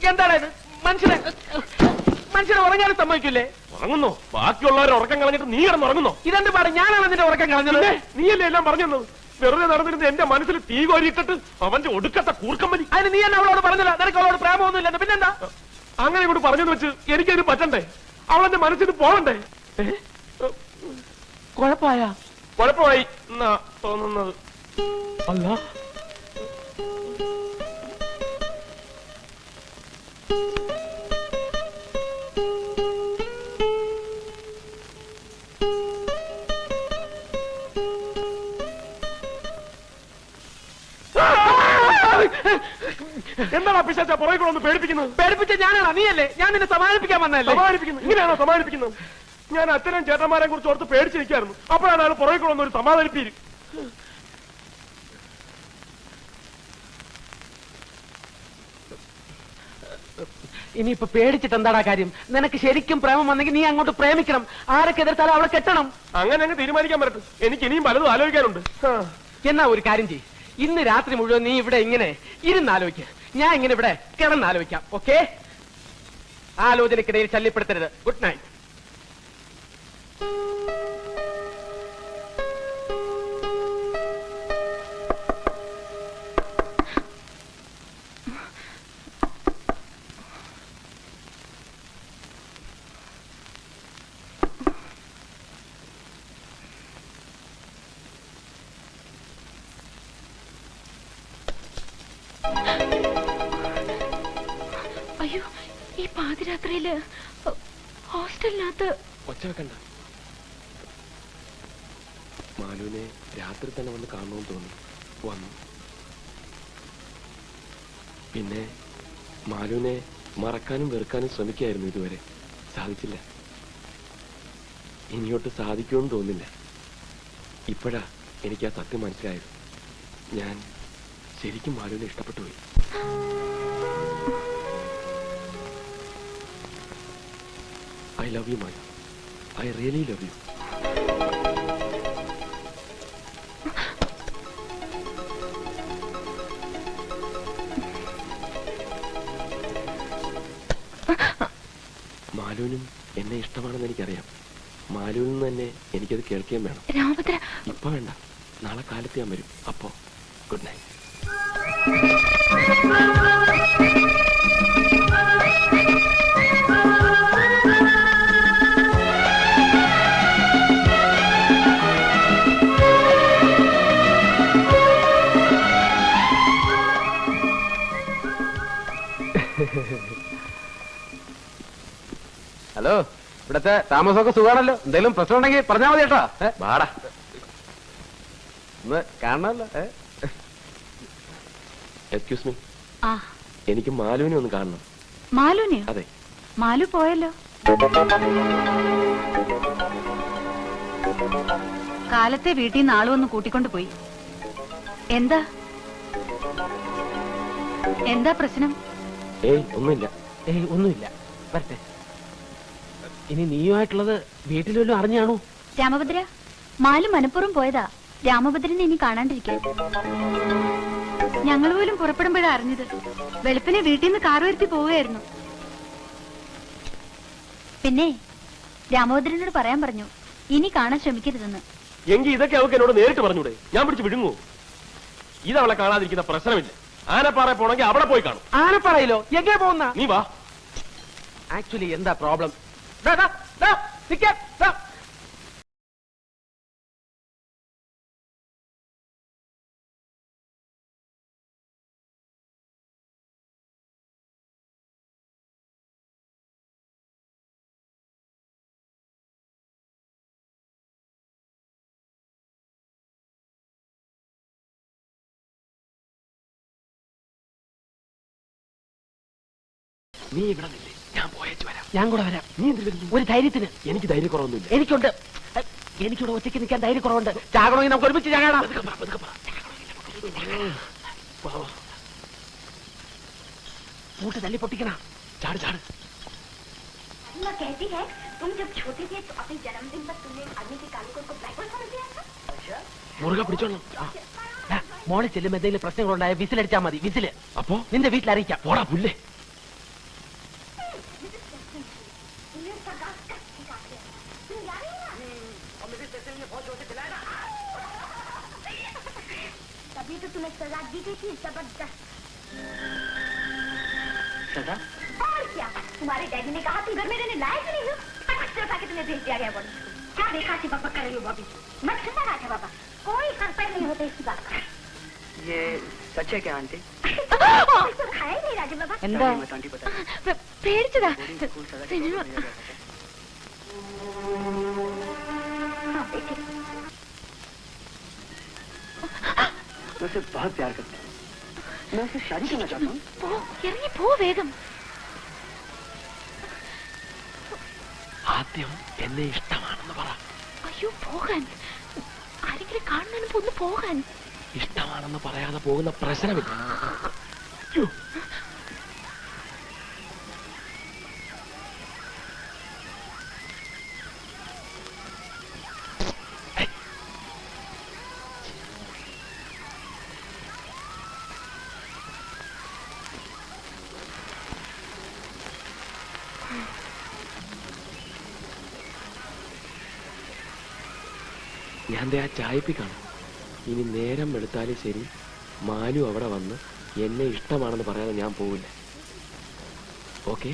എന്താണ് ഇത്? മനുഷ്യനെ ഉറങ്ങാനും സമ്മതിക്കില്ലേ? ഉറങ്ങുന്നോ? ബാക്കിയുള്ളവരെ ഉറക്കം കളഞ്ഞിട്ട് നീ കിടന്ന് ഉറങ്ങുന്നോ? ഇതെന്ത് പാട്? ഞാനാണ് നിന്റെ ഉറക്കം കളഞ്ഞത്. നീയല്ലേ എല്ലാം പറഞ്ഞത്? വെറുതെ നടന്നിരുന്ന എന്റെ മനസ്സിൽ തീ കോരിയിട്ടിട്ട് അവന്റെ ഒടുക്കത്തെ കൂർക്കമ്പലി. അതിന് നീ എന്നെ അവളോട് പറഞ്ഞില്ല. നിനക്ക് അവളോട് പ്രേമൊന്നുമില്ല. പിന്നെന്താ അങ്ങനെ ഇങ്ങോട്ട് പറഞ്ഞെന്ന് വെച്ച് എനിക്കതിന് പറ്റണ്ടേ? അവളെന്റെ മനസ്സിന് പോകണ്ടേ? കുഴപ്പമായി എന്നാ തോന്നുന്നത്. അല്ല, എന്താണ് പിശാചാ പുറകെ കൂടെ ഒന്ന് പേടിപ്പിക്കുന്നത്? പേടിപ്പിച്ച ഞാനാണോ? നീയല്ലേ? ഞാൻ നിന്നെ സമാധാനിപ്പിക്കാൻ വന്നതല്ലേ? സമാധാനിപ്പിക്കുന്നു? ഇങ്ങനെയാണോ സമാധാനിപ്പിക്കുന്നത്? ഞാൻ അച്ഛനും ചേട്ടന്മാരെ കുറിച്ച് ഓർത്ത് പേടിച്ചിരിക്കായിരുന്നു. അപ്പോഴാണ് അയാൾ പുറകെ കൂടെ ഒന്ന് ഒരു സമാധാനിപ്പീര്. ഇനിയിപ്പോ പേടിച്ചിട്ട് എന്താടാ കാര്യം? നിനക്ക് ശരിക്കും പ്രേമം വന്നെങ്കിൽ നീ അങ്ങോട്ട് പ്രേമിക്കണം. ആരൊക്കെ എതിർത്താലും അവളെ കെട്ടണം. അങ്ങനെ അങ്ങ് തീരുമാനിക്കാൻ പറ്റും. എനിക്ക് ഇനിയും പലതും ആലോചിക്കാനുണ്ട്. എന്നാ ഒരു കാര്യം ചെയ്യ്, ഇന്ന് രാത്രി മുഴുവൻ നീ ഇവിടെ ഇങ്ങനെ ഇരുന്നാലോചിക്ക. ഞാൻ ഇങ്ങനെ ഇവിടെ കിടന്നാലോചിക്കാം. ഓക്കെ? ആലോചനക്കിടയിൽ ശല്യപ്പെടുത്തരുത്. Good night. അയ്യോ, ഈ പാതിരാത്രിയില് ഹോസ്റ്റലിനകത്ത് ഒച്ച വെക്കണ്ട. മാലുവിനെ രാത്രി തന്നെ വന്ന് കാണണമെന്ന് തോന്നി. വന്നു. പിന്നെ മാലുവിനെ മറക്കാനും വെറുക്കാനും ശ്രമിക്കായിരുന്നു ഇതുവരെ. സാധിച്ചില്ല. ഇനിയോട്ട് സാധിക്കുമെന്ന് തോന്നില്ല. ഇപ്പോഴാ എനിക്ക് ആ സത്യം മനസ്സിലായത്. ഞാൻ ശരിക്കും മാലുവിനെ ഇഷ്ടപ്പെട്ടു പോയി. I love you, Maya. I really love you. മാലുവിനും എന്നെ ഇഷ്ടമാണെന്ന് എനിക്കറിയാം. മാലുവിൽ നിന്ന് തന്നെ എനിക്കത് കേൾക്കുകയും വേണം. രാമഭദ്ര, ഇപ്പൊ വേണ്ട. നാളെ കാലത്ത് ഞാൻ വരും. അപ്പോ ഗുഡ് നൈറ്റ്. ഹലോ, ഇവിടത്തെ താമസമൊക്കെ സുഖാണല്ലോ? എന്തെങ്കിലും പ്രശ്നം ഉണ്ടെങ്കിൽ പറഞ്ഞാൽ മതി കേട്ടോ. വാടാ, ഒന്ന് കാണണല്ലോ. എക്സ്ക്യൂസ് മീ, ആ, എനിക്ക് മാലുവിനെ ഒന്ന് കാണണം. മാലുനെയോ? അതെ. മാലു പോയല്ലോ. കാലത്തെ വീട്ടിൽ നിന്ന് ആളുവന്ന് കൂട്ടിക്കൊണ്ട് പോയി. എന്താ എന്താ പ്രശ്നം? ഏയ് ഒന്നുമില്ല. ഒന്നുമില്ല. വരട്ടെ. ഇനി നീയുമായിട്ടുള്ളത് വീട്ടിൽ വല്ലതും അറിഞ്ഞാണോ? രാമഭദ്ര, മാലു മനഃപൂർവ്വം പോയതാ രാമഭദ്രനെ ഇനി കാണാണ്ടിരിക്കാൻ. ഞങ്ങൾ പോലും പുറപ്പെടുമ്പോഴാ അറിഞ്ഞത്. വെളുപ്പിനെ വീട്ടിൽ നിന്ന് കാർ വരുത്തി പോവുകയായിരുന്നു. പിന്നെ രാമഭദ്രനോട് പറയാൻ പറഞ്ഞു ഇനി കാണാൻ ശ്രമിക്കരുതെന്ന്. എങ്കിൽ ഇതൊക്കെ അവൾക്ക് എന്നോട് നേരിട്ട് പറഞ്ഞൂടെ? ഞാൻ പിടിച്ച് വിഴുങ്ങൂ. ഇതവളെ കാണാതിരിക്കുന്ന പ്രശ്നമില്ല. ആനപ്പാറ പോണെങ്കിൽ അവിടെ പോയി കാണും. ആനപ്പാറയിലോ? എങ്ങനെ പോകുന്ന? നീ വാ. ആക്ച്വലി എന്താ പ്രോബ്ലം? നീ ഇവിടെ നില്ലേ, ഞാൻ പോയേച്ചു വരാം. ഞാൻ കൂടെ വരാം. നീ എന്ത് വരുന്നു? ഒരു ധൈര്യത്തിന്. എനിക്ക് ധൈര്യക്കുറവൊന്നുമില്ല. എനിക്കുണ്ട്. എനിക്കിവിടെ ഒറ്റയ്ക്ക് നിൽക്കാൻ ധൈര്യക്കുറവുണ്ട്. ചാകണമെങ്കിൽ നമുക്ക് ഒരുമിച്ച് ചാകണം. കൂട്ട് തല്ലി പൊട്ടിക്കണം. ചാട് ചാട്. മുറുകെ പിടിച്ചോളാം. മോളിൽ ചെല്ലുമ്പോ എന്തെങ്കിലും പ്രശ്നങ്ങളുണ്ടായ വിസിലടിച്ചാ മതി. വിസില് അപ്പോ നിന്റെ വീട്ടിൽ അറിയിക്കാം. പോടാ പുല്ലേ. तभी तो तुम्हें सजा दी गई थी, जबरदस्त सजा। और क्या, तुम्हारे डैडी ने कहा तुम घर में रहने लायक नहीं हो, फटाक से उठा के तुम्हें भेज दिया गया बॉडी। क्या देखा सी बकबक कर रही हो बॉबी? मत सुनना रहा था बाबा, कोई फर्क नहीं होता इसकी बात का। ये सच है क्या आंटी? तो खाया ही नहीं राजू बाबा। എന്താ आंटी पता പേടിച്ചതാ सिनेमा हाँ बेटे, मैं उसे बहुत प्यार करता हूँ, मैं उससे शादी करना चाहता हूँ। പോ ഇറങ്ങി പോ വേഗം. ആദ്യം എന്നെ ഇഷ്ടമാണെന്ന് പറ. അയ്യോ പോകാൻ, ആരെങ്കിലും കാണുന്നതിന് മുമ്പ് ഒന്ന് പോകാൻ. ഇഷ്ടമാണെന്ന് പറയാതെ പോകുന്ന പ്രശ്നമില്ല. ഞാൻ ദേ ആ ചായപ്പി കാണും. ഇനി നേരം വെളുത്താലും ശരി, മാലു അവിടെ വന്ന് എന്നെ ഇഷ്ടമാണെന്ന് പറയാതെ ഞാൻ പോവില്ല. ഓക്കെ?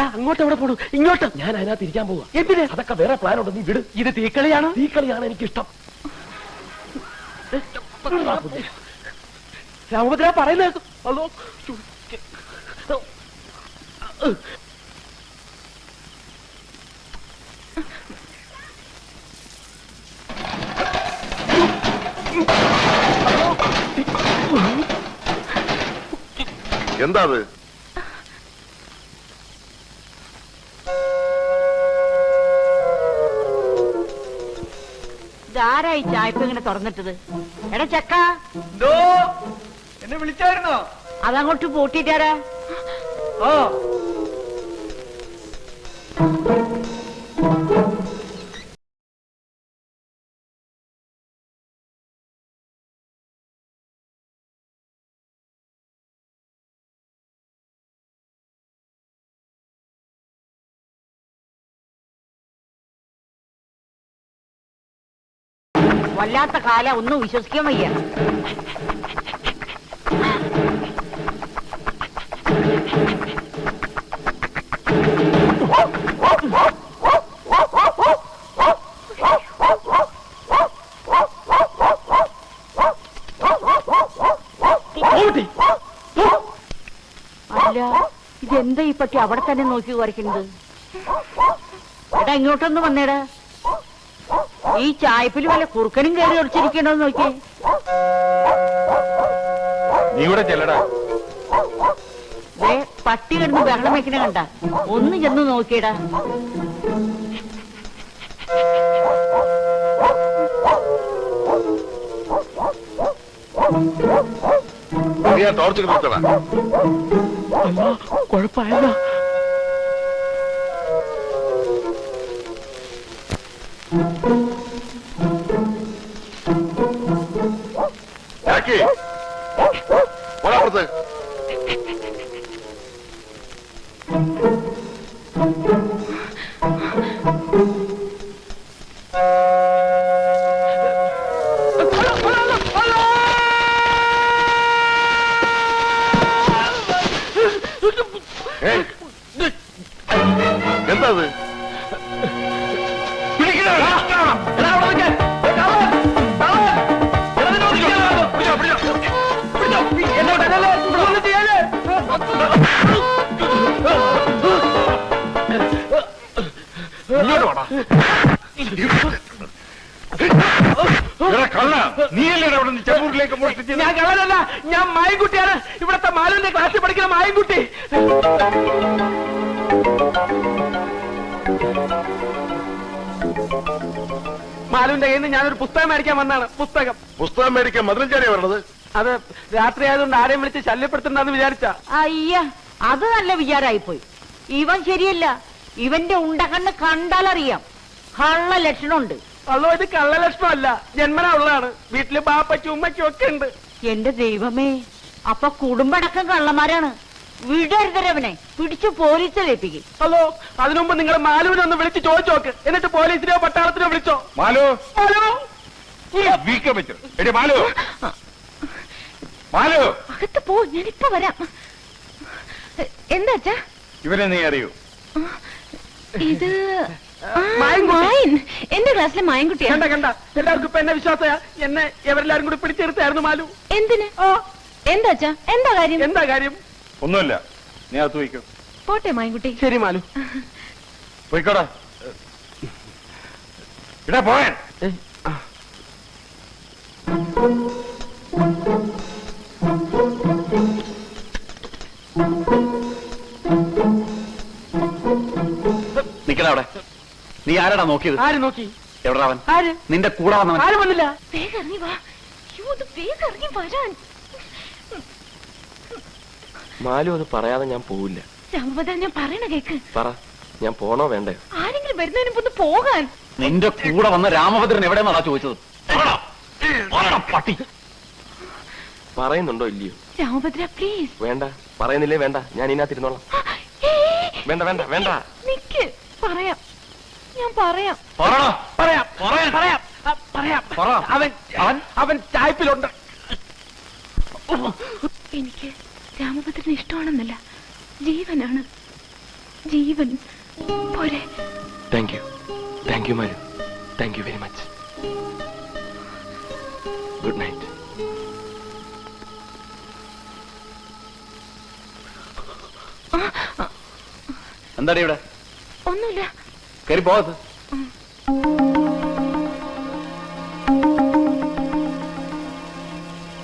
അങ്ങോട്ട് എവിടെ പോണു? ഇങ്ങോട്ട്. ഞാൻ അതിനകത്ത് ഇരിക്കാൻ പോവാ. എന്തിന്? അതൊക്കെ വേറെ പ്ലാൻ ഉണ്ട്, നീ വിട്. ഇത് തീക്കളിയാണ്. തീക്കളിയാണ് എനിക്കിഷ്ടം. രാമഭദ്ര പറയുന്നത് അതോ എന്താ അത്? ഇതാരായി ചായപ്പ് ഇങ്ങനെ തുറന്നിട്ടത്? എടാ ചക്ക, എന്നെ വിളിച്ചായിരുന്നോ? അതങ്ങോട്ട് പൂട്ടിട്ടാരാ? ഓ വല്ലാത്ത കാല, ഒന്നും വിശ്വസിക്കാൻ വയ്യ. അല്ല, ഇതെന്താ ഈ പട്ടി അവിടെ തന്നെ നോക്കി കുറയ്ക്കുന്നത്? എടാ ഇങ്ങോട്ടൊന്ന് വന്നേടാ. ഈ ചായപ്പിൽ വല്ല കുറുക്കനും കയറി ഒളിച്ചിരിക്കണോന്ന് നോക്കി. നീ കൂടെ ചെല്ലടാ. പട്ടി കിടന്ന് ബഹളം വെക്കണ കണ്ട, ഒന്ന് ചെന്ന് നോക്കിയടാ. നീ ആ ടോർച്ച് നിർത്തടാ. കുഴപ്പമായല്ലോ. ജാക്കി, പോടാ പുറത്ത്. എന്താ അത്? ചെമ്പൂരിലേക്ക് മോഷ്ടിച്ചത്? ഞാൻ കള്ളനല്ല, ഞാൻ മായൻകുട്ടിയാണ്. ഇവിടത്തെ മാലുവിന്റെ ക്ലാസ്സിൽ പഠിക്കുന്ന മായൻകുട്ടി. മാലുവിന്റെ കയ്യിൽ നിന്ന് ഞാനൊരു പുസ്തകം മേടിക്കാൻ വന്നാണ്. പുസ്തകം മേടിക്കാൻ മധുരഞ്ചാരിയാ പറഞ്ഞത്. അത് രാത്രി ആയതുകൊണ്ട് ആരെയും വിളിച്ച് ശല്യപ്പെടുത്തണ്ടെന്ന് വിചാരിച്ച. അയ്യ, അത് നല്ല വിചാരായിപ്പോയി. ഇവൻ ശരിയല്ല. ഇവന്റെ ഉണ്ടകണ്ണ് കണ്ടാലറിയാം കള്ള ലക്ഷണമുണ്ട്. അല്ലോ ഇത് കള്ളലക്ഷണമല്ല, ജന്മനാ ഉള്ളതാണ്. വീട്ടില് ബാപ്പച്ചും ഉമ്മച്ചും ഒക്കെ ഉണ്ട്. എന്റെ ദൈവമേ, അപ്പൊ കുടുംബടക്കം കള്ളന്മാരാണ്. വിടരുതരവനെ പിടിച്ചു പോലീസിലേപ്പിക്കും. ഹലോ, അതിനുമുമ്പ് നിങ്ങൾ മാലുവിനെ ഒന്ന് വിളിച്ച് ചോദിച്ചു നോക്ക്. എന്നിട്ട് പോലീസിനെയോ പട്ടാളത്തിനോ വിളിച്ചോ. മാലു മാലു വീക്കം വെച്ചു. എടി മാലു, മാലു, അകത്ത് പോ, ഞാനിപ്പോ വരാം. എന്താ ഇവനെ നീ അറിയൂ? ഇത് മായൻ, എന്റെ ക്ലാസ്സിലെ മായൻകുട്ടിയാ. കണ്ട കണ്ട, എല്ലാവർക്കും ഇപ്പൊ എന്നെ വിശ്വാസയാ. എന്നെ എവരെല്ലാരും കൂടി പിടിച്ചെടുത്തായിരുന്നു മാലു. എന്തിന്? എന്താ എന്താ കാര്യം? എന്താ കാര്യം? ഒന്നുമില്ല, നീ അകത്ത് വയ്ക്കോ. പോട്ടെ മായൻകുട്ടി. ശരി മാലു. പോയിക്കോടാ. ഇടാ പോയാൻ. നിക്കണ അവിടെ. നീ ആരാടാ നോക്കിയത്? ആര് നോക്കി? എവിടാ അവൻ? ആര്? നിന്റെ കൂടെ വന്നവൻ. ആരും വന്നില്ല. വേഗം ഇറങ്ങി വാ. വേഗം ഇറങ്ങി വരാൻ. മാലു അത് പറയാതെ ഞാൻ പോവില്ല. രാമഭദ്രൻ, ഞാൻ പറയണ കേക്ക്. പറ, ഞാൻ പോണോ വേണ്ടേ? ആരെങ്കിലും വരുന്നതിന് മുമ്പ് ഒന്ന് പോകാൻ. നിന്റെ കൂടെ വന്ന രാമഭദ്രൻ എവിടെയെന്നാ ചോദിച്ചത്? പട്ടി. പറയുന്നുണ്ടോ ഇല്ലയോ? രാമഭദ്ര പ്ലീസ്. വേണ്ട, പറയുന്നില്ലേ വേണ്ട, ഞാൻ ഇതിനകത്തിരുന്നോളാം. വേണ്ട വേണ്ട വേണ്ട. നിക്ക്, പറയാം, ഞാൻ പറയാം. പറയാം പറയാം പറയാം. അവൻ ചായ്പിലുണ്ട്. എനിക്ക് രാമഭദ്രന് ഇഷ്ടമാണെന്നല്ല, ജീവനാണ്. ജീവൻ പോരെ. Thank you Malu, thank you very much. Good night. എന്താടി ഇവിടെ? ഒന്നുമില്ല. കയറി പോകത്ത്.